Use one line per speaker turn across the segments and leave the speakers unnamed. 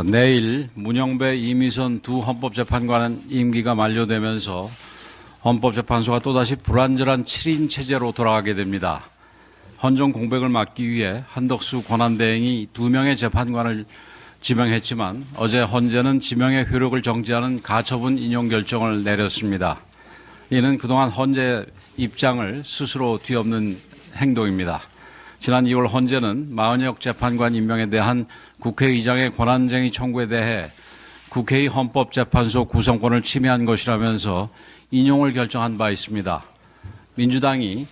내일 문영배, 이미선 두 헌법재판관 임기가 만료되면서 헌법재판소가 또다시 불완전한 7인 체제로 돌아가게 됩니다. 헌정 공백을 막기 위해 한덕수 권한대행이 2명의 재판관을 지명했지만 어제 헌재는 지명의 효력을 정지하는 가처분 인용 결정을 내렸습니다. 이는 그동안 헌재 입장을 스스로 뒤엎는 행동입니다. 지난 2월 헌재는 마은혁 재판관 임명에 대한 국회의장의 권한쟁의 청구에 대해 국회의 헌법재판소 구성권을 침해한 것이라면서 인용을 결정한 바 있습니다. 민주당이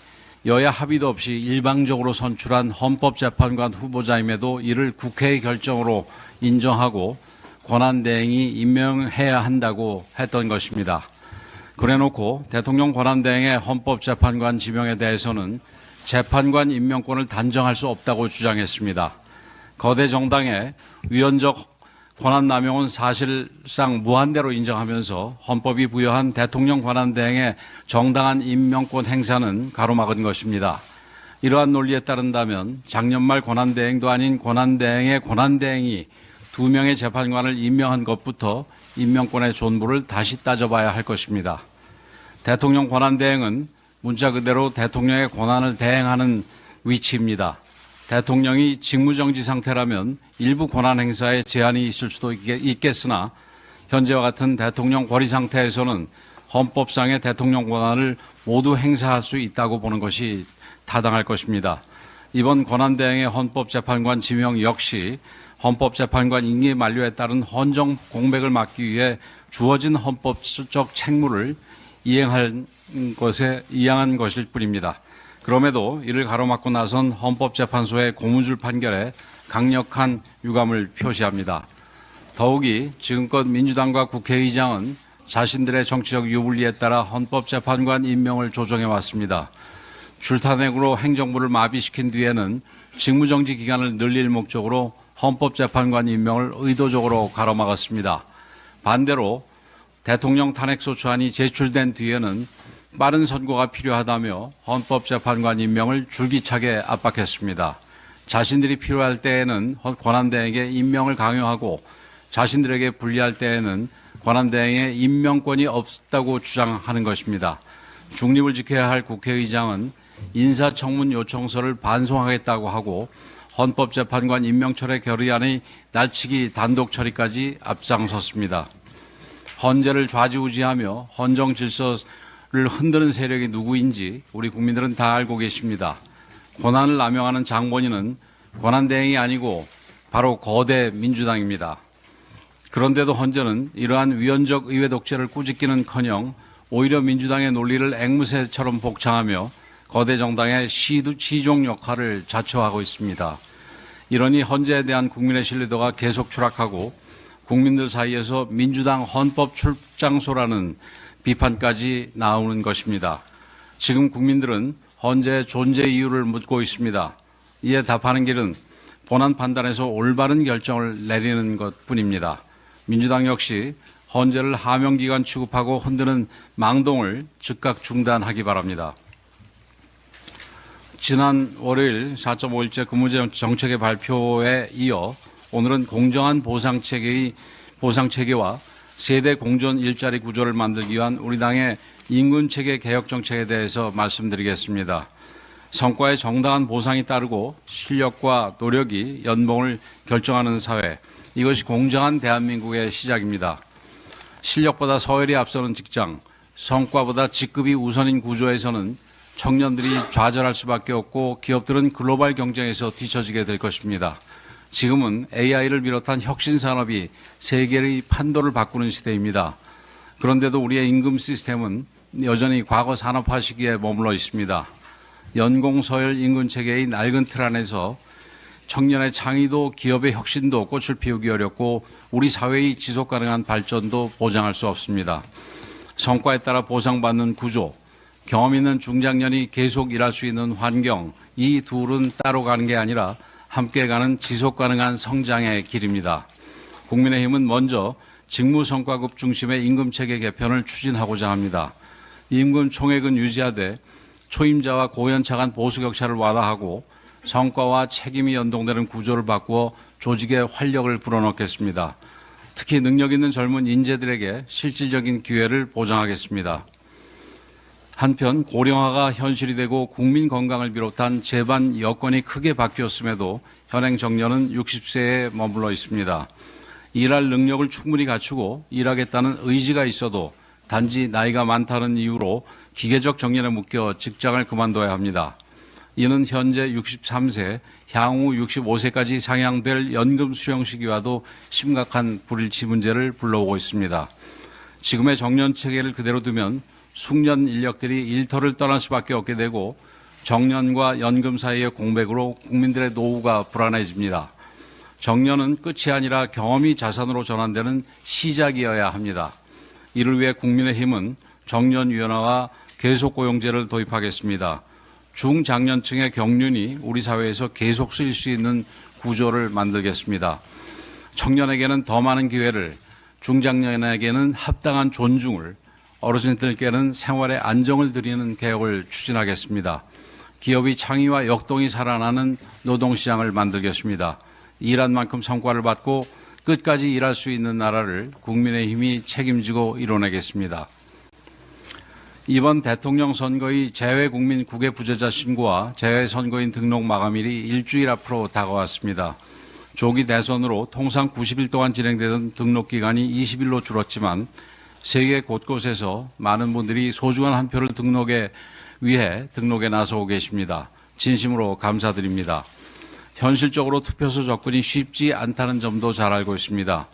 여야 합의도 없이 일방적으로 선출한 헌법재판관 후보자임에도 이를 국회의 결정으로 인정하고 권한대행이 임명해야 한다고 했던 것입니다. 그래놓고 대통령 권한대행의 헌법재판관 지명에 대해서는 재판관 임명권을 단정할 수 없다고 주장했습니다. 거대 정당의 위헌적 권한 남용은 사실상 무한대로 인정하면서 헌법이 부여한 대통령 권한대행의 정당한 임명권 행사는 가로막은 것입니다. 이러한 논리에 따른다면 작년 말 권한대행도 아닌 권한대행의 권한대행이 2명의 재판관을 임명한 것부터 임명권의 존부를 다시 따져봐야 할 것입니다. 대통령 권한대행은 문자 그대로 대통령의 권한을 대행하는 위치입니다. 대통령이 직무정지 상태라면 일부 권한 행사에 제한이 있을 수도 있겠으나 현재와 같은 대통령 권위 상태에서는 헌법상의 대통령 권한을 모두 행사할 수 있다고 보는 것이 타당할 것입니다. 이번 권한대행의 헌법재판관 지명 역시 헌법재판관 임기 만료에 따른 헌정 공백을 막기 위해 주어진 헌법적 책무를 이행한 것일 뿐입니다. 그럼에도 이를 가로막고 나선 헌법재판소의 고무줄 판결에 강력한 유감을 표시합니다. 더욱이 지금껏 민주당과 국회의장은 자신들의 정치적 유불리에 따라 헌법재판관 임명을 조정해 왔습니다. 줄타넥으로 행정부를 마비시킨 뒤에는 직무정지 기간을 늘릴 목적으로 헌법재판관 임명을 의도적으로 가로막았습니다. 반대로 대통령 탄핵소추안이 제출된 뒤에는 빠른 선고가 필요하다며 헌법재판관 임명을 줄기차게 압박했습니다. 자신들이 필요할 때에는 권한대행에게 임명을 강요하고 자신들에게 불리할 때에는 권한대행의 임명권이 없다고 주장하는 것입니다. 중립을 지켜야 할 국회의장은 인사청문 요청서를 반송하겠다고 하고 헌법재판관 임명철회 결의안의 날치기 단독 처리까지 앞장섰습니다. 헌재를 좌지우지하며 헌정 질서를 흔드는 세력이 누구인지 우리 국민들은 다 알고 계십니다. 권한을 남용하는 장본인은 권한대행이 아니고 바로 거대 민주당입니다. 그런데도 헌재는 이러한 위헌적 의회 독재를 꾸짖기는커녕 오히려 민주당의 논리를 앵무새처럼 복창하며 거대 정당의 시종 역할을 자처하고 있습니다. 이러니 헌재에 대한 국민의 신뢰도가 계속 추락하고 국민들 사이에서 민주당 헌법 출장소라는 비판까지 나오는 것입니다. 지금 국민들은 헌재의 존재 이유를 묻고 있습니다. 이에 답하는 길은 본안 판단에서 올바른 결정을 내리는 것뿐입니다. 민주당 역시 헌재를 하명기관 취급하고 흔드는 망동을 즉각 중단하기 바랍니다. 지난 월요일 4.5일째 근무정책의 발표에 이어 오늘은 공정한 보상체계와 세대 공존 일자리 구조를 만들기 위한 우리 당의 임금체계 개혁 정책에 대해서 말씀드리겠습니다. 성과에 정당한 보상이 따르고 실력과 노력이 연봉을 결정하는 사회, 이것이 공정한 대한민국의 시작입니다. 실력보다 서열이 앞서는 직장, 성과보다 직급이 우선인 구조에서는 청년들이 좌절할 수밖에 없고 기업들은 글로벌 경쟁에서 뒤처지게 될 것입니다. 지금은 AI를 비롯한 혁신 산업이 세계의 판도를 바꾸는 시대입니다. 그런데도 우리의 임금 시스템은 여전히 과거 산업화 시기에 머물러 있습니다. 연공서열 임금 체계의 낡은 틀 안에서 청년의 창의도 기업의 혁신도 꽃을 피우기 어렵고 우리 사회의 지속 가능한 발전도 보장할 수 없습니다. 성과에 따라 보상받는 구조, 경험 있는 중장년이 계속 일할 수 있는 환경, 이 둘은 따로 가는 게 아니라 함께 가는 지속 가능한 성장의 길입니다. 국민의힘은 먼저 직무성과급 중심의 임금체계 개편을 추진하고자 합니다. 임금 총액은 유지하되 초임자와 고연차 간 보수격차를 완화하고 성과와 책임이 연동되는 구조를 바꾸어 조직에 활력을 불어넣겠습니다. 특히 능력 있는 젊은 인재들에게 실질적인 기회를 보장하겠습니다. 한편 고령화가 현실이 되고 국민 건강을 비롯한 제반 여건이 크게 바뀌었음에도 현행 정년은 60세에 머물러 있습니다. 일할 능력을 충분히 갖추고 일하겠다는 의지가 있어도 단지 나이가 많다는 이유로 기계적 정년에 묶여 직장을 그만둬야 합니다. 이는 현재 63세, 향후 65세까지 상향될 연금 수령 시기와도 심각한 불일치 문제를 불러오고 있습니다. 지금의 정년 체계를 그대로 두면 숙련 인력들이 일터를 떠날 수밖에 없게 되고 정년과 연금 사이의 공백으로 국민들의 노후가 불안해집니다. 정년은 끝이 아니라 경험이 자산으로 전환되는 시작이어야 합니다. 이를 위해 국민의힘은 정년위원회와 계속고용제를 도입하겠습니다. 중장년층의 경륜이 우리 사회에서 계속 쓰일 수 있는 구조를 만들겠습니다. 청년에게는 더 많은 기회를, 중장년에게는 합당한 존중을, 어르신들께는 생활의 안정을 드리는 개혁을 추진하겠습니다. 기업의 창의와 역동이 살아나는 노동시장을 만들겠습니다. 일한 만큼 성과를 받고 끝까지 일할 수 있는 나라를 국민의힘이 책임지고 이뤄내겠습니다. 이번 대통령 선거의 재외국민 국외 부재자 신고와 재외선거인 등록 마감일이 일주일 앞으로 다가왔습니다. 조기 대선으로 통상 90일 동안 진행되던 등록 기간이 20일로 줄었지만 세계 곳곳에서 많은 분들이 소중한 한 표를 위해 등록에 나서고 계십니다. 진심으로 감사드립니다. 현실적으로 투표소 접근이 쉽지 않다는 점도 잘 알고 있습니다.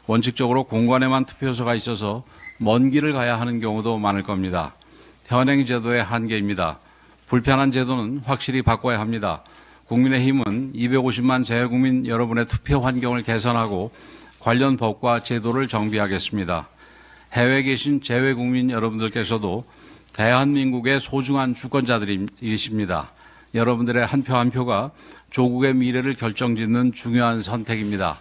원칙적으로 공관에만 투표소가 있어서 먼 길을 가야 하는 경우도 많을 겁니다. 현행 제도의 한계입니다. 불편한 제도는 확실히 바꿔야 합니다. 국민의힘은 250만 재외국민 여러분의 투표 환경을 개선하고 관련 법과 제도를 정비하겠습니다. 해외에 계신 재외국민 여러분들께서도 대한민국의 소중한 주권자들이십니다. 여러분들의 한 표 한 표가 조국의 미래를 결정짓는 중요한 선택입니다.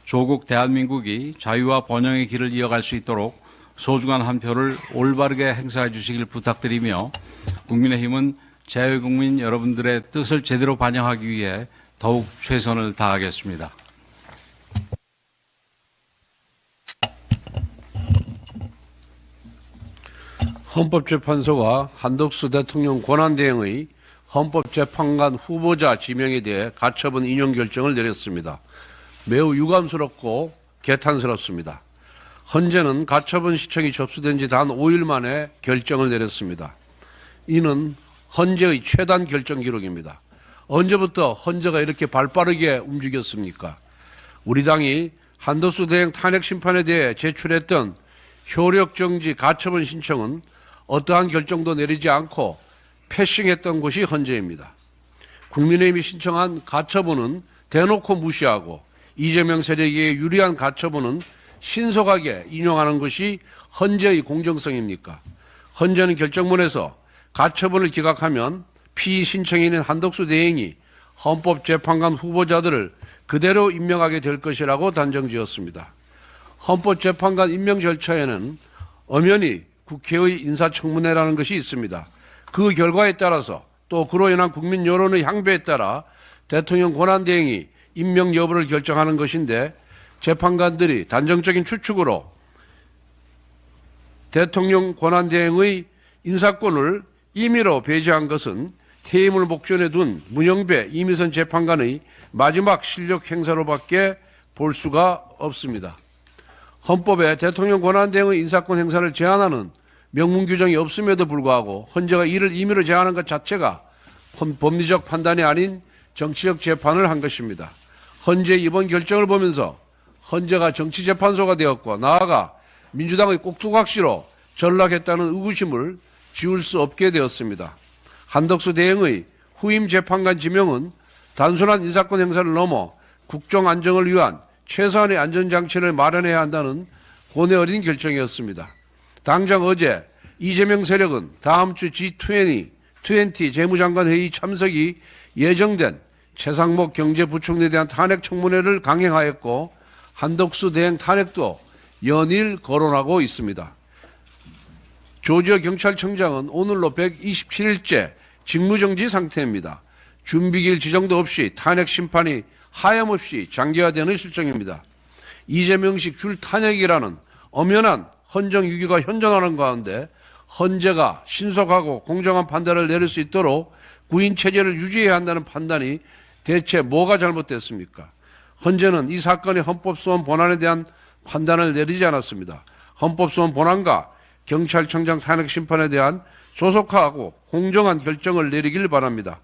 조국 대한민국이 자유와 번영의 길을 이어갈 수 있도록 소중한 한 표를 올바르게 행사해 주시길 부탁드리며 국민의힘은 재외국민 여러분들의 뜻을 제대로 반영하기 위해 더욱 최선을 다하겠습니다.
헌법재판소가 한덕수 대통령 권한대행의 헌법재판관 후보자 지명에 대해 가처분 인용 결정을 내렸습니다. 매우 유감스럽고 개탄스럽습니다. 헌재는 가처분 시청이 접수된 지 단 5일 만에 결정을 내렸습니다. 이는 헌재의 최단 결정 기록입니다. 언제부터 헌재가 이렇게 발빠르게 움직였습니까? 우리 당이 한덕수 대행 탄핵 심판에 대해 제출했던 효력정지 가처분 신청은 어떠한 결정도 내리지 않고 패싱했던 곳이 헌재입니다. 국민의힘이 신청한 가처분은 대놓고 무시하고 이재명 세력에 유리한 가처분은 신속하게 인용하는 것이 헌재의 공정성입니까? 헌재는 결정문에서 가처분을 기각하면 피의 신청인인 한덕수 대행이 헌법재판관 후보자들을 그대로 임명하게 될 것이라고 단정지었습니다. 헌법재판관 임명 절차에는 엄연히 국회의 인사청문회라는 것이 있습니다. 그 결과에 따라서 또 그로 인한 국민 여론의 향배에 따라 대통령 권한대행이 임명 여부를 결정하는 것인데 재판관들이 단정적인 추측으로 대통령 권한대행의 인사권을 임의로 배제한 것은 퇴임을 목전에 둔 문영배, 이미선 재판관의 마지막 실력 행사로밖에 볼 수가 없습니다. 헌법에 대통령 권한대행의 인사권 행사를 제한하는 명문 규정이 없음에도 불구하고 헌재가 이를 임의로 제한한 것 자체가 법리적 판단이 아닌 정치적 재판을 한 것입니다. 헌재의 이번 결정을 보면서 헌재가 정치재판소가 되었고 나아가 민주당의 꼭두각시로 전락했다는 의구심을 지울 수 없게 되었습니다. 한덕수 대행의 후임 재판관 지명은 단순한 인사권 행사를 넘어 국정 안정을 위한 최소한의 안전장치를 마련해야 한다는 고뇌 어린 결정이었습니다. 당장 어제 이재명 세력은 다음 주 G20 재무장관 회의 참석이 예정된 최상목 경제부총리에 대한 탄핵 청문회를 강행하였고 한덕수 대행 탄핵도 연일 거론하고 있습니다. 조지어 경찰청장은 오늘로 127일째 직무정지 상태입니다. 준비기일 지정도 없이 탄핵 심판이 하염없이 장기화되는 실정입니다. 이재명식 줄 탄핵이라는 엄연한 헌정 위기가 현존하는 가운데 헌재가 신속하고 공정한 판단을 내릴 수 있도록 구인 체제를 유지해야 한다는 판단이 대체 뭐가 잘못됐습니까? 헌재는 이 사건의 헌법소원 본안에 대한 판단을 내리지 않았습니다. 헌법소원 본안과 경찰청장 탄핵 심판에 대한 조속하고 공정한 결정을 내리길 바랍니다.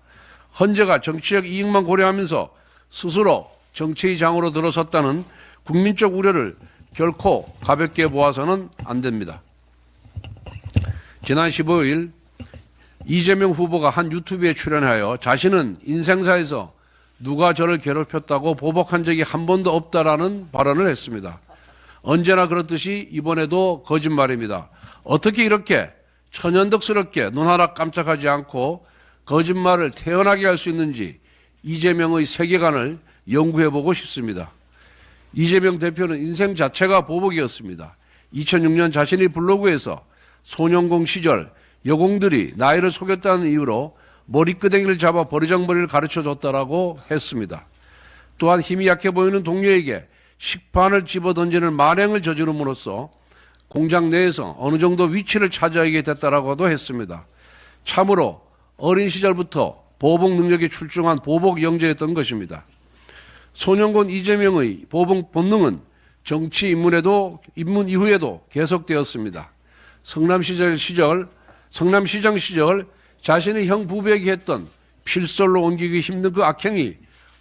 헌재가 정치적 이익만 고려하면서 스스로 정치의 장으로 들어섰다는 국민적 우려를 결코 가볍게 보아서는 안 됩니다. 지난 15일 이재명 후보가 한 유튜브에 출연하여 자신은 인생사에서 누가 저를 괴롭혔다고 보복한 적이 한 번도 없다라는 발언을 했습니다. 언제나 그렇듯이 이번에도 거짓말입니다. 어떻게 이렇게 천연덕스럽게 눈 하나 깜짝하지 않고 거짓말을 태어나게 할 수 있는지 이재명의 세계관을 연구해보고 싶습니다. 이재명 대표는 인생 자체가 보복이었습니다. 2006년 자신의 블로그에서 소년공 시절 여공들이 나이를 속였다는 이유로 머리끄댕이를 잡아 버리장머리를 가르쳐줬다라고 했습니다. 또한 힘이 약해 보이는 동료에게 식판을 집어던지는 만행을 저지름으로써 공장 내에서 어느 정도 위치를 차지하게 됐다라고도 했습니다. 참으로 어린 시절부터 보복 능력이 출중한 보복 영재였던 것입니다. 소년권 이재명의 보복 본능은 정치 입문 이후에도 계속되었습니다. 성남시장 시절 자신의 형 부부에게 했던 필설로 옮기기 힘든 그 악행이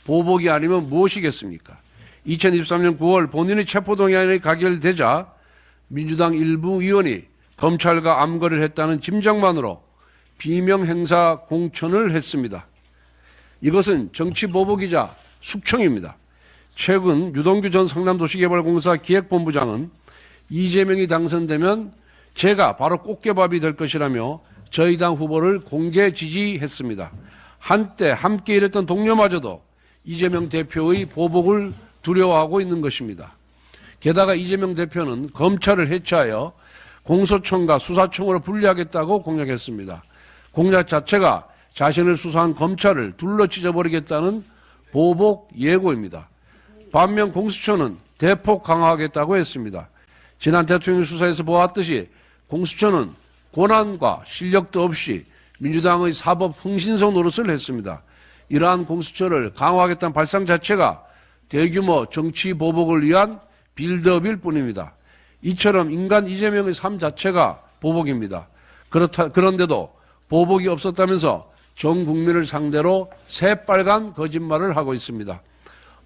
보복이 아니면 무엇이겠습니까? 2023년 9월 본인의 체포동의안이 가결되자 민주당 일부 의원이 검찰과 암거리를 했다는 짐작만으로 비명행사 공천을 했습니다. 이것은 정치보복이자 숙청입니다. 최근 유동규 전 성남도시개발공사 기획본부장은 이재명이 당선되면 제가 바로 꽃게밥이 될 것이라며 저희 당 후보를 공개 지지했습니다. 한때 함께 일했던 동료마저도 이재명 대표의 보복을 두려워하고 있는 것입니다. 게다가 이재명 대표는 검찰을 해체하여 공소청과 수사청으로 분리하겠다고 공약했습니다. 공약 자체가 자신을 수사한 검찰을 둘러 찢어버리겠다는 보복 예고입니다. 반면 공수처는 대폭 강화하겠다고 했습니다. 지난 대통령 수사에서 보았듯이 공수처는 권한과 실력도 없이 민주당의 사법 흥신소 노릇을 했습니다. 이러한 공수처를 강화하겠다는 발상 자체가 대규모 정치 보복을 위한 빌드업일 뿐입니다. 이처럼 인간 이재명의 삶 자체가 보복입니다. 그런데도 보복이 없었다면서 전 국민을 상대로 새빨간 거짓말을 하고 있습니다.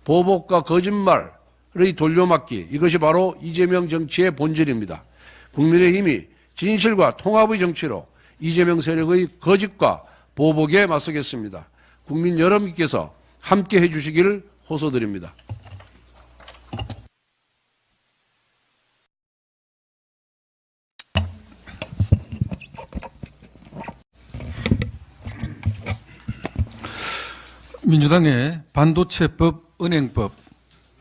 보복과 거짓말의 돌려막기, 이것이 바로 이재명 정치의 본질입니다. 국민의힘이 진실과 통합의 정치로 이재명 세력의 거짓과 보복에 맞서겠습니다. 국민 여러분께서 함께 해주시기를 호소드립니다.
민주당의 반도체법, 은행법,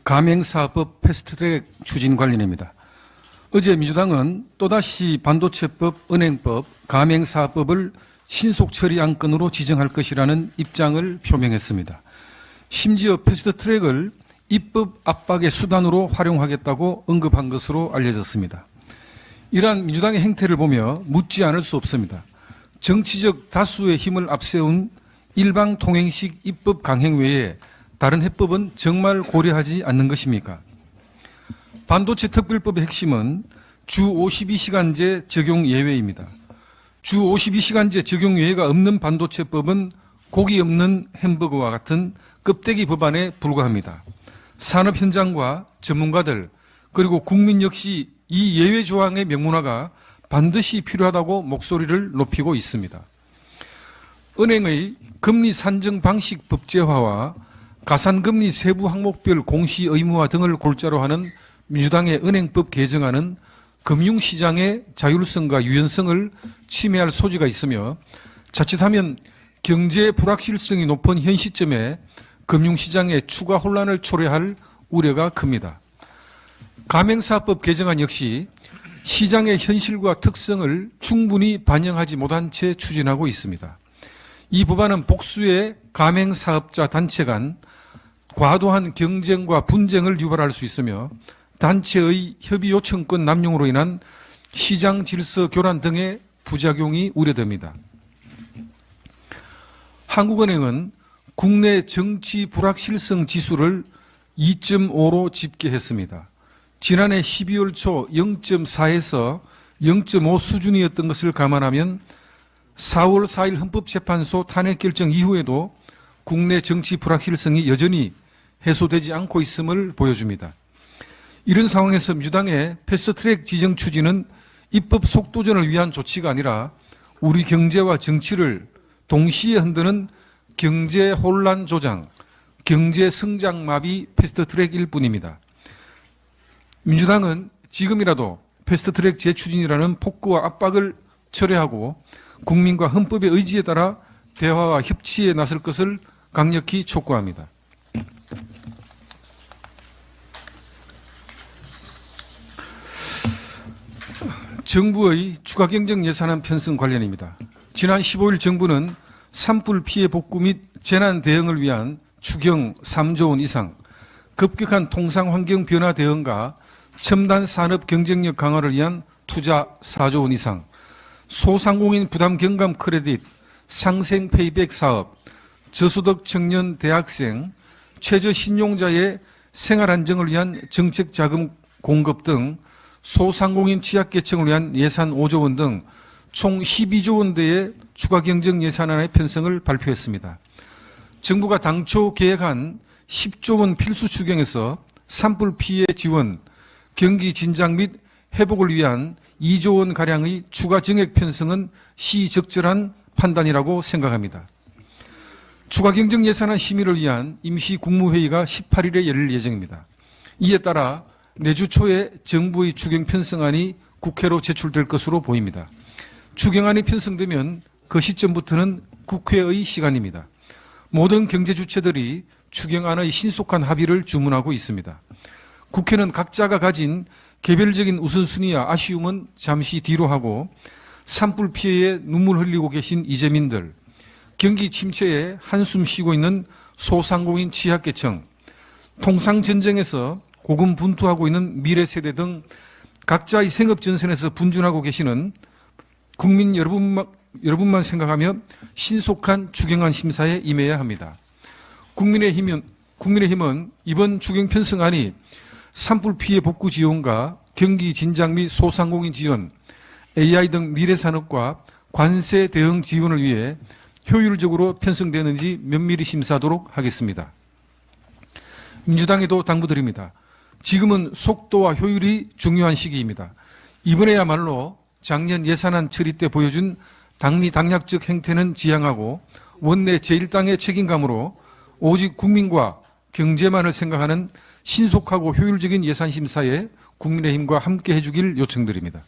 가맹사업 패스트트랙 추진 관련입니다. 어제 민주당은 또다시 반도체법, 은행법, 가맹사업법을 신속 처리 안건으로 지정할 것이라는 입장을 표명했습니다. 심지어 패스트트랙을 입법 압박의 수단으로 활용하겠다고 언급한 것으로 알려졌습니다. 이러한 민주당의 행태를 보며 묻지 않을 수 없습니다. 정치적 다수의 힘을 앞세운 일방통행식 입법 강행 외에 다른 해법은 정말 고려하지 않는 것입니까? 반도체 특별법의 핵심은 주 52시간제 적용 예외입니다. 주 52시간제 적용 예외가 없는 반도체법은 고기 없는 햄버거와 같은 껍데기 법안에 불과합니다. 산업 현장과 전문가들 그리고 국민 역시 이 예외 조항의 명문화가 반드시 필요하다고 목소리를 높이고 있습니다. 은행의 금리 산정 방식 법제화와 가산금리 세부 항목별 공시 의무화 등을 골자로 하는 민주당의 은행법 개정안은 금융시장의 자율성과 유연성을 침해할 소지가 있으며 자칫하면 경제 불확실성이 높은 현 시점에 금융시장의 추가 혼란을 초래할 우려가 큽니다. 가맹사업법 개정안 역시 시장의 현실과 특성을 충분히 반영하지 못한 채 추진하고 있습니다. 이 법안은 복수의 가맹사업자 단체 간 과도한 경쟁과 분쟁을 유발할 수 있으며 단체의 협의 요청권 남용으로 인한 시장 질서 교란 등의 부작용이 우려됩니다. 한국은행은 국내 정치 불확실성 지수를 2.5로 집계했습니다. 지난해 12월 초 0.4에서 0.5 수준이었던 것을 감안하면 4월 4일 헌법재판소 탄핵 결정 이후에도 국내 정치 불확실성이 여전히 해소되지 않고 있음을 보여줍니다. 이런 상황에서 민주당의 패스트트랙 지정 추진은 입법 속도전을 위한 조치가 아니라 우리 경제와 정치를 동시에 흔드는 경제 혼란 조장, 경제 성장 마비 패스트트랙일 뿐입니다. 민주당은 지금이라도 패스트트랙 재추진이라는 폭거와 압박을 철회하고 국민과 헌법의 의지에 따라 대화와 협치에 나설 것을 강력히 촉구합니다. 정부의 추가 경정 예산안 편성 관련입니다. 지난 15일 정부는 산불 피해 복구 및 재난 대응을 위한 추경 3조 원 이상, 급격한 통상 환경 변화 대응과 첨단 산업 경쟁력 강화를 위한 투자 4조 원 이상, 소상공인 부담 경감 크레딧, 상생 페이백 사업, 저소득 청년 대학생, 최저 신용자의 생활 안정을 위한 정책 자금 공급 등 소상공인 취약계층을 위한 예산 5조 원 등 총 12조 원대의 추가 경정 예산안의 편성을 발표했습니다. 정부가 당초 계획한 10조 원 필수 추경에서 산불 피해 지원, 경기 진작 및 회복을 위한 2조 원 가량의 추가 정액 편성은 시적절한 판단이라고 생각합니다. 추가 경정 예산안 심의를 위한 임시 국무회의가 18일에 열릴 예정입니다. 이에 따라 내주 초에 정부의 추경 편성안이 국회로 제출될 것으로 보입니다. 추경안이 편성되면 그 시점부터는 국회의 시간입니다. 모든 경제 주체들이 추경안의 신속한 합의를 주문하고 있습니다. 국회는 각자가 가진 개별적인 우선순위와 아쉬움은 잠시 뒤로 하고 산불 피해에 눈물 흘리고 계신 이재민들, 경기 침체에 한숨 쉬고 있는 소상공인 취약계층, 통상전쟁에서 고군분투하고 있는 미래세대 등 각자의 생업전선에서 분준하고 계시는 국민 여러분만 생각하며 신속한 추경안 심사에 임해야 합니다. 국민의힘은 이번 추경 편성안이 산불 피해 복구 지원과 경기 진작 및 소상공인 지원, AI 등 미래산업과 관세 대응 지원을 위해 효율적으로 편성되는지 면밀히 심사하도록 하겠습니다. 민주당에도 당부드립니다. 지금은 속도와 효율이 중요한 시기입니다. 이번에야말로 작년 예산안 처리 때 보여준 당리당략적 행태는 지양하고 원내 제1당의 책임감으로 오직 국민과 경제만을 생각하는 신속하고 효율적인 예산 심사에 국민의힘과 함께 해주길 요청드립니다.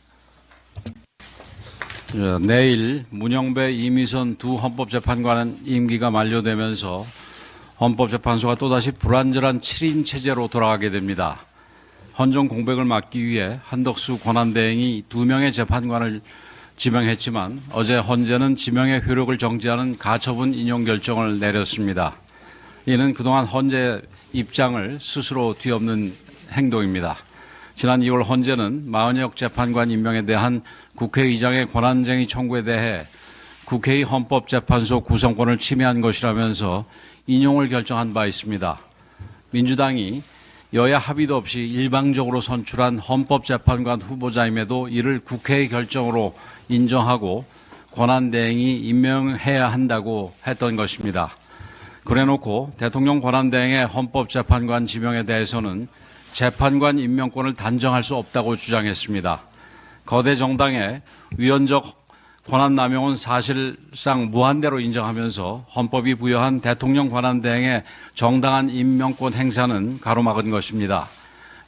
내일 문영배, 이미선 두 헌법재판관은 임기가 만료되면서 헌법재판소가 또다시 불완전한 7인 체제로 돌아가게 됩니다. 헌정 공백을 막기 위해 한덕수 권한대행이 2명의 재판관을 지명했지만 어제 헌재는 지명의 효력을 정지하는 가처분 인용 결정을 내렸습니다. 이는 그동안 헌재 입장을 스스로 뒤엎는 행동입니다. 지난 2월 헌재는 마은혁 재판관 임명에 대한 국회의장의 권한쟁의 청구에 대해 국회의 헌법재판소 구성권을 침해한 것이라면서 인용을 결정한 바 있습니다. 민주당이 여야 합의도 없이 일방적으로 선출한 헌법재판관 후보자임에도 이를 국회의 결정으로 인정하고 권한대행이 임명해야 한다고 했던 것입니다. 그래놓고 대통령 권한대행의 헌법재판관 지명에 대해서는 재판관 임명권을 단정할 수 없다고 주장했습니다. 거대 정당의 위헌적 권한 남용은 사실상 무한대로 인정하면서 헌법이 부여한 대통령 권한대행의 정당한 임명권 행사는 가로막은 것입니다.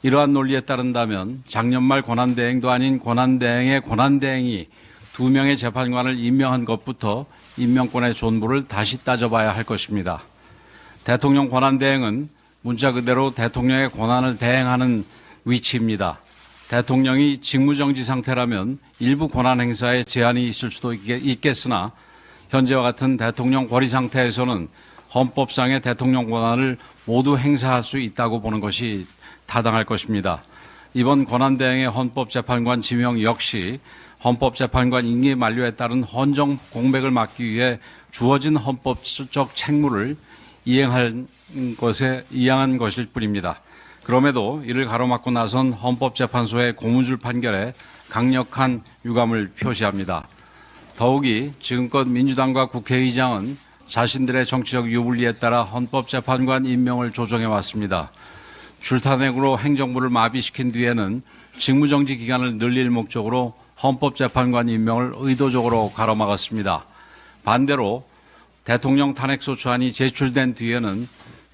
이러한 논리에 따른다면 작년 말 권한대행도 아닌 권한대행의 권한대행이 2명의 재판관을 임명한 것부터 임명권의 존부를 다시 따져봐야 할 것입니다. 대통령 권한대행은 문자 그대로 대통령의 권한을 대행하는 위치입니다. 대통령이 직무정지 상태라면 일부 권한 행사에 제한이 있을 수도 있겠으나 현재와 같은 대통령 권위 상태에서는 헌법상의 대통령 권한을 모두 행사할 수 있다고 보는 것이 타당할 것입니다. 이번 권한대행의 헌법재판관 지명 역시 헌법재판관 임기 만료에 따른 헌정 공백을 막기 위해 주어진 헌법적 책무를 이행한 것일 뿐입니다. 그럼에도 이를 가로막고 나선 헌법재판소의 고무줄 판결에 강력한 유감을 표시합니다. 더욱이 지금껏 민주당과 국회의장은 자신들의 정치적 유불리에 따라 헌법재판관 임명을 조정해 왔습니다. 줄타넥으로 행정부를 마비시킨 뒤에는 직무정지 기간을 늘릴 목적으로 헌법재판관 임명을 의도적으로 가로막았습니다. 반대로 대통령 탄핵소추안이 제출된 뒤에는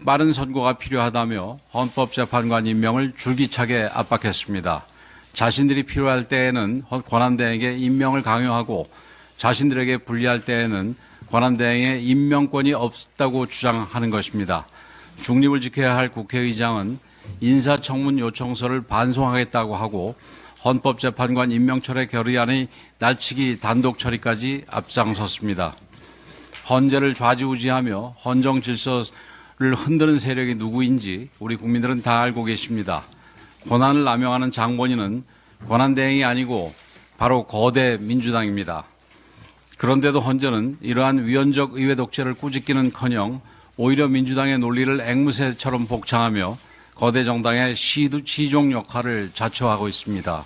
빠른 선고가 필요하다며 헌법재판관 임명을 줄기차게 압박했습니다. 자신들이 필요할 때에는 권한대행에게 임명을 강요하고 자신들에게 불리할 때에는 권한대행의 임명권이 없다고 주장하는 것입니다. 중립을 지켜야 할 국회의장은 인사청문 요청서를 반송하겠다고 하고 헌법재판관 임명철회 결의안의 날치기 단독 처리까지 앞장섰습니다. 헌재를 좌지우지하며 헌정 질서를 흔드는 세력이 누구인지 우리 국민들은 다 알고 계십니다. 권한을 남용하는 장본인은 권한대행이 아니고 바로 거대 민주당입니다. 그런데도 헌재는 이러한 위헌적 의회 독재를 꾸짖기는커녕 오히려 민주당의 논리를 앵무새처럼 복창하며 거대 정당의 시종 역할을 자처하고 있습니다.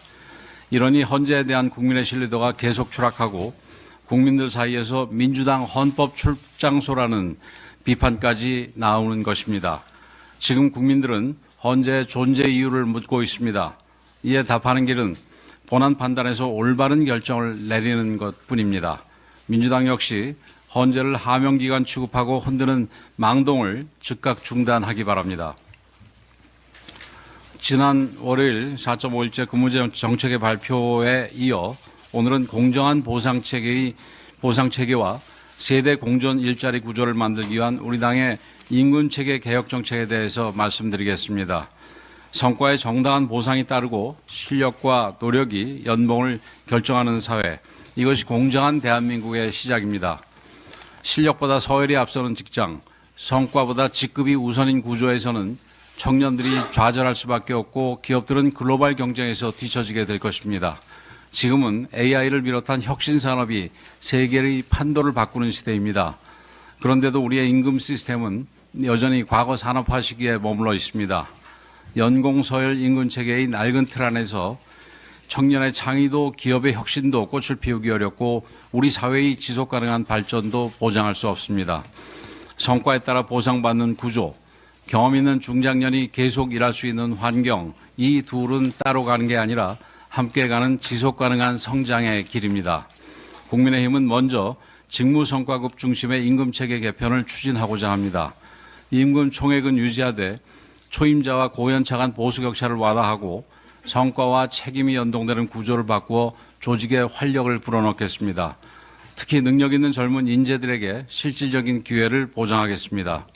이러니 헌재에 대한 국민의 신뢰도가 계속 추락하고 국민들 사이에서 민주당 헌법 출장소라는 비판까지 나오는 것입니다. 지금 국민들은 헌재의 존재 이유를 묻고 있습니다. 이에 답하는 길은 본안 판단에서 올바른 결정을 내리는 것뿐입니다. 민주당 역시 헌재를 하명기관 취급하고 흔드는 망동을 즉각 중단하기 바랍니다. 지난 월요일 4.5일째 근무정책의 발표에 이어 오늘은 공정한 보상체계와 세대 공존 일자리 구조를 만들기 위한 우리 당의 임금체계 개혁 정책에 대해서 말씀드리겠습니다. 성과에 정당한 보상이 따르고 실력과 노력이 연봉을 결정하는 사회, 이것이 공정한 대한민국의 시작입니다. 실력보다 서열이 앞서는 직장, 성과보다 직급이 우선인 구조에서는 청년들이 좌절할 수밖에 없고 기업들은 글로벌 경쟁에서 뒤처지게 될 것입니다. 지금은 AI를 비롯한 혁신 산업이 세계의 판도를 바꾸는 시대입니다. 그런데도 우리의 임금 시스템은 여전히 과거 산업화 시기에 머물러 있습니다. 연공서열 임금 체계의 낡은 틀 안에서 청년의 창의도 기업의 혁신도 꽃을 피우기 어렵고 우리 사회의 지속 가능한 발전도 보장할 수 없습니다. 성과에 따라 보상받는 구조, 경험 있는 중장년이 계속 일할 수 있는 환경, 이 둘은 따로 가는 게 아니라 함께 가는 지속 가능한 성장의 길입니다. 국민의힘은 먼저 직무성과급 중심의 임금체계 개편을 추진하고자 합니다. 임금 총액은 유지하되 초임자와 고연차 간 보수격차를 완화하고 성과와 책임이 연동되는 구조를 바꾸어 조직에 활력을 불어넣겠습니다. 특히 능력 있는 젊은 인재들에게 실질적인 기회를 보장하겠습니다.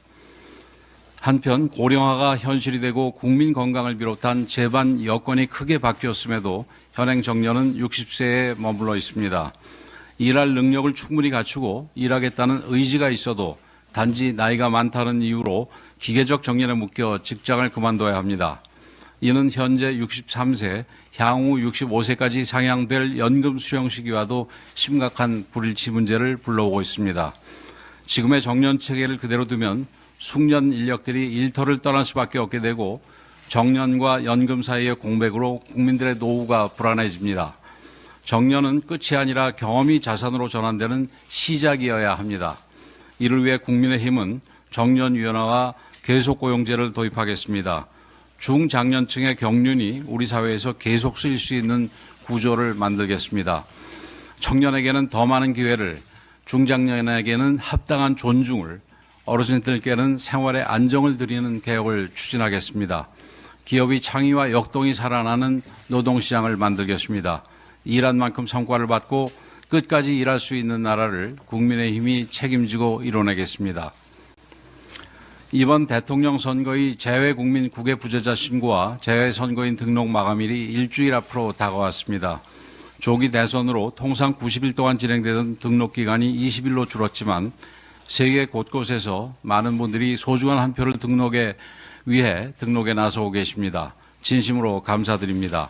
한편 고령화가 현실이 되고 국민 건강을 비롯한 재반 여건이 크게 바뀌었음에도 현행 정년은 60세에 머물러 있습니다. 일할 능력을 충분히 갖추고 일하겠다는 의지가 있어도 단지 나이가 많다는 이유로 기계적 정년에 묶여 직장을 그만둬야 합니다. 이는 현재 63세, 향후 65세까지 상향될 연금 수령 시기와도 심각한 불일치 문제를 불러오고 있습니다. 지금의 정년 체계를 그대로 두면 숙련 인력들이 일터를 떠날 수밖에 없게 되고 정년과 연금 사이의 공백으로 국민들의 노후가 불안해집니다. 정년은 끝이 아니라 경험이 자산으로 전환되는 시작이어야 합니다. 이를 위해 국민의힘은 정년위원회와 계속고용제를 도입하겠습니다. 중장년층의 경륜이 우리 사회에서 계속 쓰일 수 있는 구조를 만들겠습니다. 청년에게는 더 많은 기회를, 중장년에게는 합당한 존중을, 어르신들께는 생활의 안정을 드리는 개혁을 추진하겠습니다. 기업의 창의와 역동이 살아나는 노동시장을 만들겠습니다. 일한 만큼 성과를 받고 끝까지 일할 수 있는 나라를 국민의힘이 책임지고 이뤄내겠습니다. 이번 대통령 선거의 재외국민 국외부재자 신고와 재외선거인 등록 마감일이 일주일 앞으로 다가왔습니다. 조기 대선으로 통상 90일 동안 진행되던 등록 기간이 20일로 줄었지만 세계 곳곳에서 많은 분들이 소중한 한 표를 위해 등록에 나서고 계십니다. 진심으로 감사드립니다.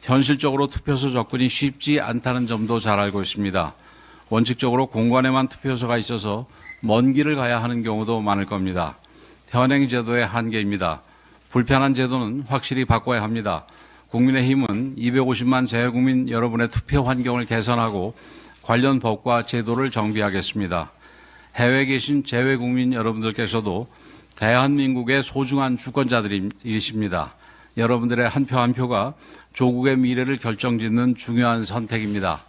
현실적으로 투표소 접근이 쉽지 않다는 점도 잘 알고 있습니다. 원칙적으로 공관에만 투표소가 있어서 먼 길을 가야 하는 경우도 많을 겁니다. 현행 제도의 한계입니다. 불편한 제도는 확실히 바꿔야 합니다. 국민의힘은 250만 재외국민 여러분의 투표 환경을 개선하고 관련 법과 제도를 정비하겠습니다. 해외에 계신 재외국민 여러분들께서도 대한민국의 소중한 주권자들이십니다. 여러분들의 한 표 한 표가 조국의 미래를 결정짓는 중요한 선택입니다.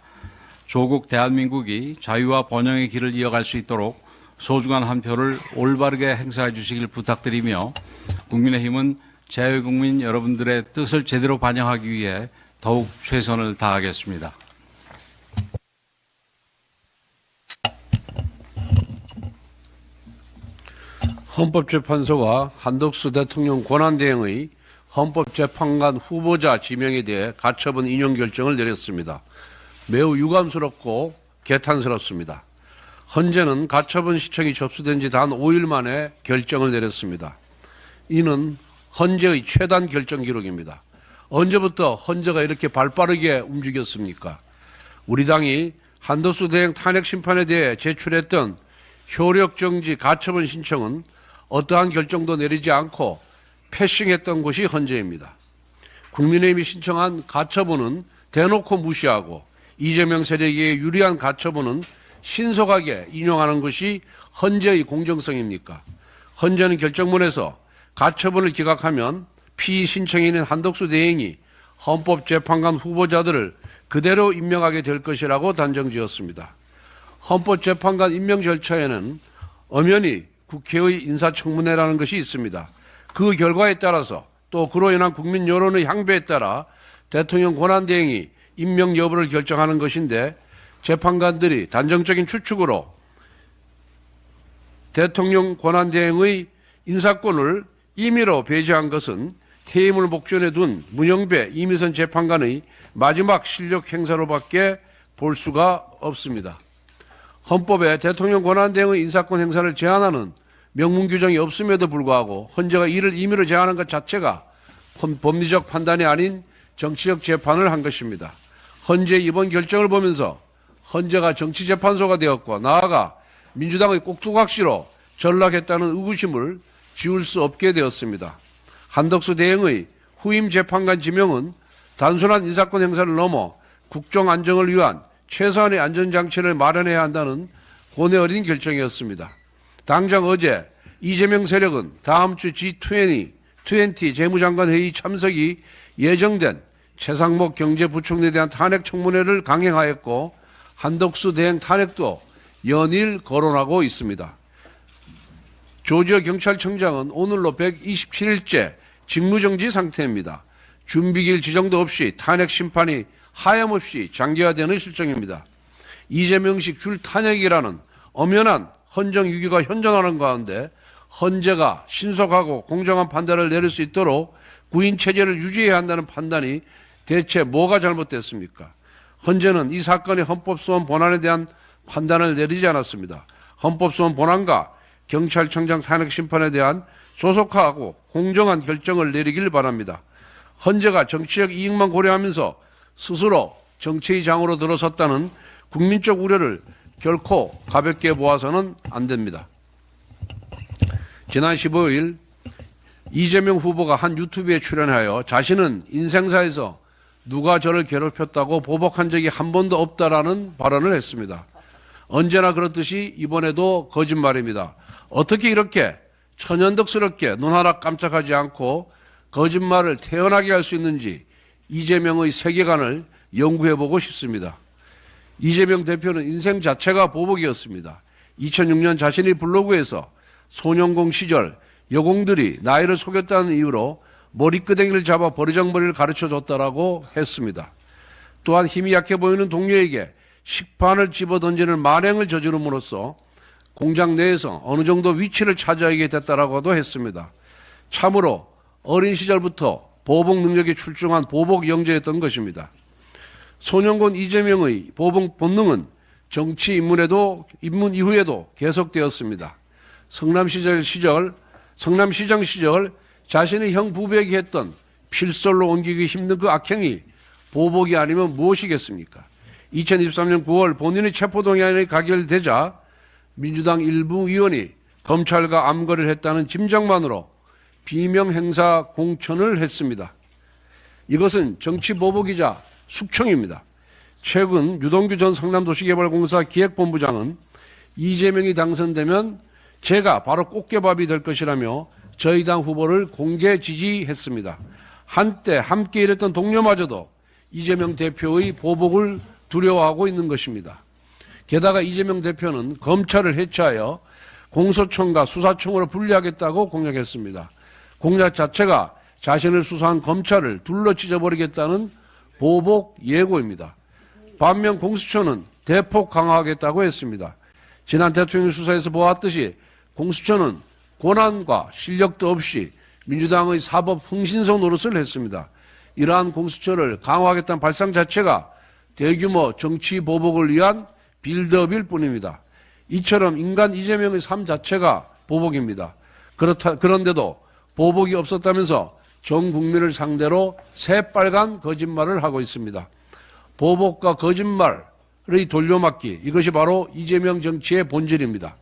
조국 대한민국이 자유와 번영의 길을 이어갈 수 있도록 소중한 한 표를 올바르게 행사해 주시길 부탁드리며 국민의힘은 재외국민 여러분들의 뜻을 제대로 반영하기 위해 더욱 최선을 다하겠습니다.
헌법재판소가 한덕수 대통령 권한대행의 헌법재판관 후보자 지명에 대해 가처분 인용 결정을 내렸습니다. 매우 유감스럽고 개탄스럽습니다. 헌재는 가처분 시청이 접수된 지 단 5일 만에 결정을 내렸습니다. 이는 헌재의 최단 결정 기록입니다. 언제부터 헌재가 이렇게 발빠르게 움직였습니까? 우리 당이 한덕수 대행 탄핵 심판에 대해 제출했던 효력정지 가처분 신청은 어떠한 결정도 내리지 않고 패싱했던 곳이 헌재입니다. 국민의힘이 신청한 가처분은 대놓고 무시하고 이재명 세력에 유리한 가처분은 신속하게 인용하는 것이 헌재의 공정성입니까? 헌재는 결정문에서 가처분을 기각하면 피의 신청인인 한덕수 대행이 헌법재판관 후보자들을 그대로 임명하게 될 것이라고 단정지었습니다. 헌법재판관 임명 절차에는 엄연히 국회의 인사청문회라는 것이 있습니다. 그 결과에 따라서 또 그로 인한 국민 여론의 향배에 따라 대통령 권한대행이 임명 여부를 결정하는 것인데 재판관들이 단정적인 추측으로 대통령 권한대행의 인사권을 임의로 배제한 것은 퇴임을 목전에 둔 문영배, 이미선 재판관의 마지막 실력 행사로밖에 볼 수가 없습니다. 헌법에 대통령 권한대행의 인사권 행사를 제한하는 명문 규정이 없음에도 불구하고 헌재가 이를 임의로 제한한 것 자체가 법리적 판단이 아닌 정치적 재판을 한 것입니다. 헌재의 이번 결정을 보면서 헌재가 정치재판소가 되었고 나아가 민주당의 꼭두각시로 전락했다는 의구심을 지울 수 없게 되었습니다. 한덕수 대행의 후임 재판관 지명은 단순한 인사권 행사를 넘어 국정 안정을 위한 최소한의 안전장치를 마련해야 한다는 고뇌 어린 결정이었습니다. 당장 어제 이재명 세력은 다음 주 G20 재무장관 회의 참석이 예정된 최상목 경제부총리에 대한 탄핵 청문회를 강행하였고 한덕수 대행 탄핵도 연일 거론하고 있습니다. 조지어 경찰청장은 오늘로 127일째 직무정지 상태입니다. 준비기일 지정도 없이 탄핵 심판이 하염없이 장기화되는 실정입니다. 이재명식 줄 탄핵이라는 엄연한 헌정 위기가 현존하는 가운데 헌재가 신속하고 공정한 판단을 내릴 수 있도록 구인 체제를 유지해야 한다는 판단이 대체 뭐가 잘못됐습니까? 헌재는 이 사건의 헌법소원 본안에 대한 판단을 내리지 않았습니다. 헌법소원 본안과 경찰청장 탄핵 심판에 대한 조속하고 공정한 결정을 내리길 바랍니다. 헌재가 정치적 이익만 고려하면서 스스로 정치의 장으로 들어섰다는 국민적 우려를 결코 가볍게 보아서는 안 됩니다. 지난 15일 이재명 후보가 한 유튜브에 출연하여 자신은 인생사에서 누가 저를 괴롭혔다고 보복한 적이 한 번도 없다라는 발언을 했습니다. 언제나 그렇듯이 이번에도 거짓말입니다. 어떻게 이렇게 천연덕스럽게 눈 하나 깜짝하지 않고 거짓말을 태어나게 할 수 있는지 이재명의 세계관을 연구해보고 싶습니다. 이재명 대표는 인생 자체가 보복이었습니다. 2006년 자신의 블로그에서 소년공 시절 여공들이 나이를 속였다는 이유로 머리끄댕이를 잡아 버르장머리를 가르쳐줬다라고 했습니다. 또한 힘이 약해 보이는 동료에게 식판을 집어던지는 만행을 저지름으로써 공장 내에서 어느 정도 위치를 차지하게 됐다라고도 했습니다. 참으로 어린 시절부터 보복 능력이 출중한 보복 영재였던 것입니다. 소년권 이재명의 보복 본능은 정치 입문 이후에도 계속되었습니다. 성남시장 시절 자신의 형 부백이 했던 필설로 옮기기 힘든 그 악행이 보복이 아니면 무엇이겠습니까? 2023년 9월 본인의 체포동의안이 가결되자 민주당 일부 의원이 검찰과 암거래를 했다는 짐작만으로 비명행사 공천을 했습니다. 이것은 정치보복이자 숙청입니다. 최근 유동규 전 성남도시개발공사 기획본부장은 이재명이 당선되면 제가 바로 꽃게밥이 될 것이라며 저희 당 후보를 공개 지지했습니다. 한때 함께 일했던 동료마저도 이재명 대표의 보복을 두려워하고 있는 것입니다. 게다가 이재명 대표는 검찰을 해체하여 공소청과 수사청으로 분리하겠다고 공약했습니다. 공약 자체가 자신을 수사한 검찰을 둘러 찢어버리겠다는 보복 예고입니다. 반면 공수처는 대폭 강화하겠다고 했습니다. 지난 대통령 수사에서 보았듯이 공수처는 권한과 실력도 없이 민주당의 사법 흥신소 노릇을 했습니다. 이러한 공수처를 강화하겠다는 발상 자체가 대규모 정치 보복을 위한 빌드업일 뿐입니다. 이처럼 인간 이재명의 삶 자체가 보복입니다. 그런데도 보복이 없었다면서 전 국민을 상대로 새빨간 거짓말을 하고 있습니다. 보복과 거짓말의 돌려막기, 이것이 바로 이재명 정치의 본질입니다.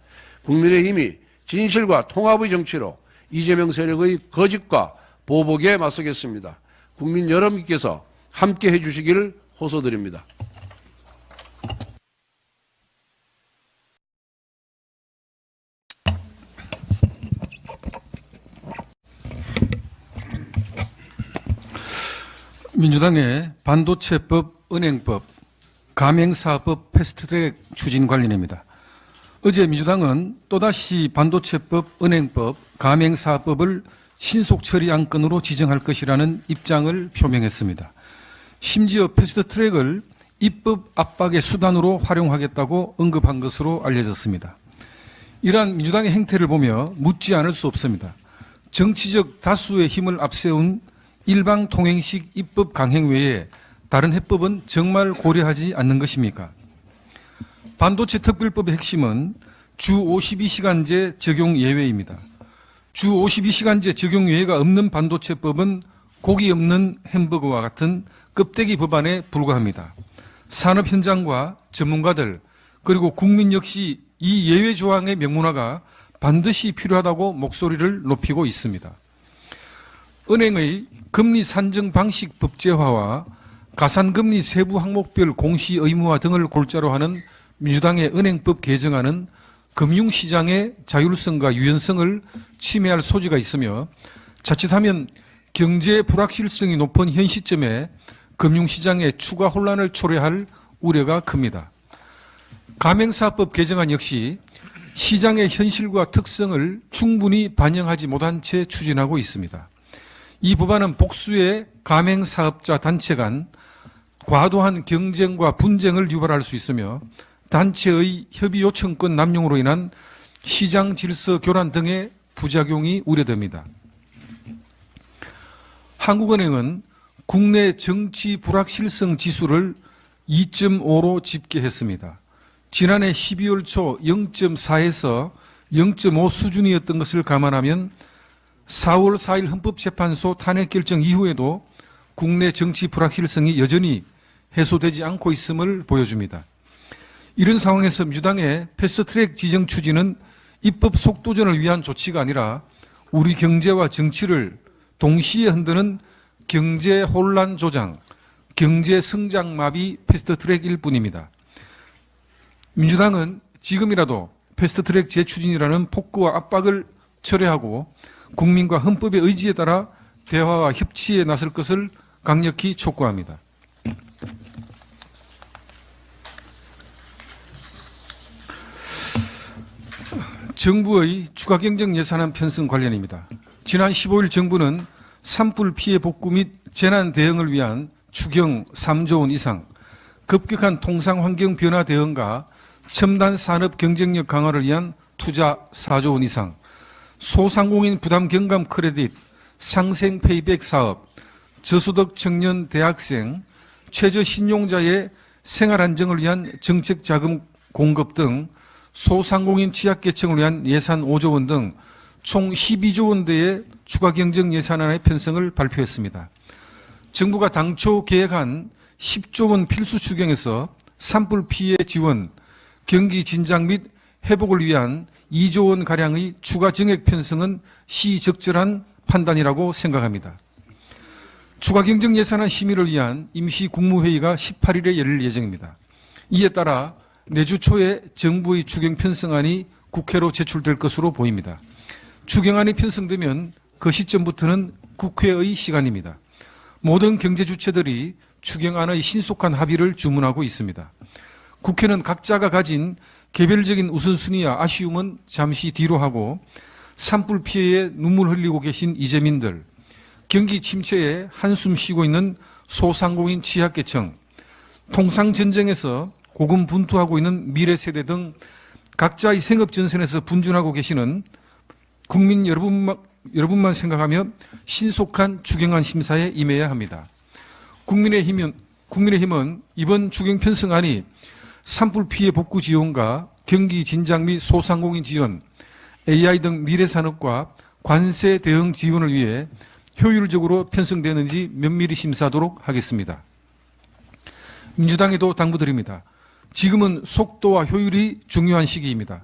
국민의힘이 진실과 통합의 정치로 이재명 세력의 거짓과 보복에 맞서겠습니다. 국민 여러분께서 함께 해주시기를 호소드립니다.
민주당의 반도체법, 은행법, 가맹사법 패스트트랙 추진 관련입니다. 어제 민주당은 또다시 반도체법, 은행법, 가맹사법을 신속 처리 안건으로 지정할 것이라는 입장을 표명했습니다. 심지어 패스트트랙을 입법 압박의 수단으로 활용하겠다고 언급한 것으로 알려졌습니다. 이러한 민주당의 행태를 보며 묻지 않을 수 없습니다. 정치적 다수의 힘을 앞세운 일방통행식 입법 강행 외에 다른 해법은 정말 고려하지 않는 것입니까? 반도체 특별법의 핵심은 주 52시간제 적용 예외입니다. 주 52시간제 적용 예외가 없는 반도체법은 고기 없는 햄버거와 같은 껍데기 법안에 불과합니다. 산업 현장과 전문가들 그리고 국민 역시 이 예외 조항의 명문화가 반드시 필요하다고 목소리를 높이고 있습니다. 은행의 금리 산정 방식 법제화와 가산금리 세부 항목별 공시 의무화 등을 골자로 하는 민주당의 은행법 개정안은 금융시장의 자율성과 유연성을 침해할 소지가 있으며 자칫하면 경제 불확실성이 높은 현 시점에 금융시장에 추가 혼란을 초래할 우려가 큽니다. 가맹사법 개정안 역시 시장의 현실과 특성을 충분히 반영하지 못한 채 추진하고 있습니다. 이 법안은 복수의 가맹사업자 단체 간 과도한 경쟁과 분쟁을 유발할 수 있으며 단체의 협의 요청권 남용으로 인한 시장 질서 교란 등의 부작용이 우려됩니다. 한국은행은 국내 정치 불확실성 지수를 2.5로 집계했습니다. 지난해 12월 초 0.4에서 0.5 수준이었던 것을 감안하면 4월 4일 헌법재판소 탄핵 결정 이후에도 국내 정치 불확실성이 여전히 해소되지 않고 있음을 보여줍니다. 이런 상황에서 민주당의 패스트트랙 지정 추진은 입법 속도전을 위한 조치가 아니라 우리 경제와 정치를 동시에 흔드는 경제 혼란 조장, 경제 성장 마비 패스트트랙일 뿐입니다. 민주당은 지금이라도 패스트트랙 재추진이라는 폭거와 압박을 철회하고 국민과 헌법의 의지에 따라 대화와 협치에 나설 것을 강력히 촉구합니다. 정부의 추가 경정 예산안 편성 관련입니다. 지난 15일 정부는 산불 피해 복구 및 재난 대응을 위한 추경 3조 원 이상, 급격한 통상 환경 변화 대응과 첨단 산업 경쟁력 강화를 위한 투자 4조 원 이상, 소상공인 부담 경감 크레딧, 상생 페이백 사업, 저소득 청년 대학생, 최저 신용자의 생활 안정을 위한 정책 자금 공급 등 소상공인 취약계층을 위한 예산 5조 원 등 총 12조 원대의 추가 경정 예산안의 편성을 발표했습니다. 정부가 당초 계획한 10조 원 필수 추경에서 산불 피해 지원, 경기 진작 및 회복을 위한 2조 원 가량의 추가 정액 편성은 시적절한 판단이라고 생각합니다. 추가 경정 예산안 심의를 위한 임시 국무회의가 18일에 열릴 예정입니다. 이에 따라 내주 초에 정부의 추경 편성안이 국회로 제출될 것으로 보입니다. 추경안이 편성되면 그 시점부터는 국회의 시간입니다. 모든 경제 주체들이 추경안의 신속한 합의를 주문하고 있습니다. 국회는 각자가 가진 개별적인 우선순위와 아쉬움은 잠시 뒤로 하고 산불 피해에 눈물 흘리고 계신 이재민들, 경기 침체에 한숨 쉬고 있는 소상공인 취약계층, 통상전쟁에서 고군분투하고 있는 미래 세대 등 각자의 생업 전선에서 분준하고 계시는 국민 여러분만 생각하며 신속한 추경안 심사에 임해야 합니다. 국민의힘은 이번 추경 편성안이 산불 피해 복구 지원과 경기 진작 및 소상공인 지원, AI 등 미래 산업과 관세 대응 지원을 위해 효율적으로 편성되는지 면밀히 심사하도록 하겠습니다. 민주당에도 당부드립니다. 지금은 속도와 효율이 중요한 시기입니다.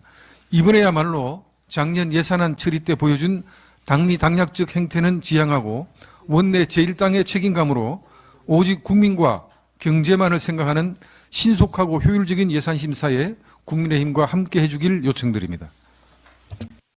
이번에야말로 작년 예산안 처리 때 보여준 당리당략적 행태는 지양하고 원내 제1당의 책임감으로 오직 국민과 경제만을 생각하는 신속하고 효율적인 예산 심사에 국민의힘과 함께 해주길 요청드립니다.